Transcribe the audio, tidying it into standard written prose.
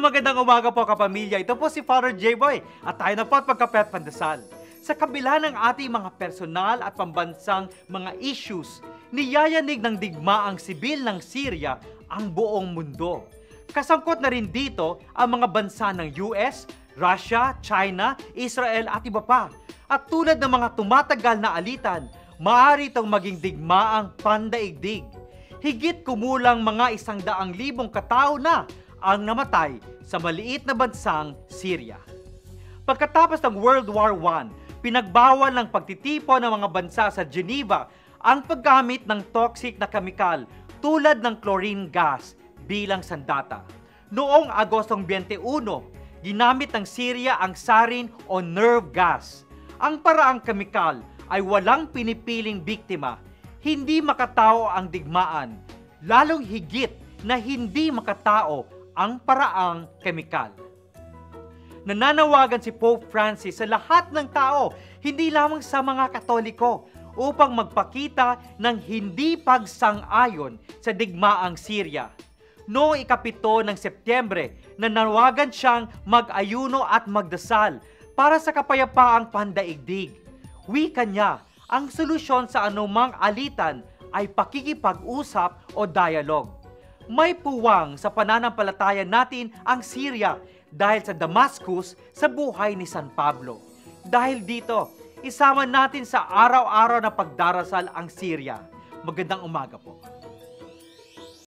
Magandang umaga po kapamilya. Ito po si Father J-Boy at tayo na po at pagkape at pandasal. Sa kabila ng ating mga personal at pambansang mga issues, niyayanig ng digmaang sibil ng Syria ang buong mundo. Kasangkot na rin dito ang mga bansa ng US, Russia, China, Israel at iba pa. At tulad ng mga tumatagal na alitan, maaari itong maging digmaang pandaigdig. Higit kumulang mga 100,000 katao na ang namatay sa maliit na bansang Syria. Pagkatapos ng World War I, pinagbawal ng pagtitipon ng mga bansa sa Geneva ang paggamit ng toxic na kemikal tulad ng chlorine gas bilang sandata. Noong Agostong 21, ginamit ng Syria ang sarin o nerve gas. Ang paraang kemikal ay walang pinipiling biktima, hindi makatao ang digmaan, lalong higit na hindi makatao ang paraang kemikal. Nananawagan si Pope Francis sa lahat ng tao, hindi lamang sa mga Katoliko, upang magpakita ng hindi pagsang-ayon sa digmaang Syria. Noong ika-7 ng Setyembre, nanawagan siyang mag-ayuno at magdasal para sa kapayapaang pandaigdig. Wika niya, ang solusyon sa anumang alitan ay pakikipag-usap o dialogue. May puwang sa pananampalataya natin ang Syria dahil sa Damascus sa buhay ni San Pablo. Dahil dito, isama natin sa araw-araw na pagdarasal ang Syria. Magandang umaga po.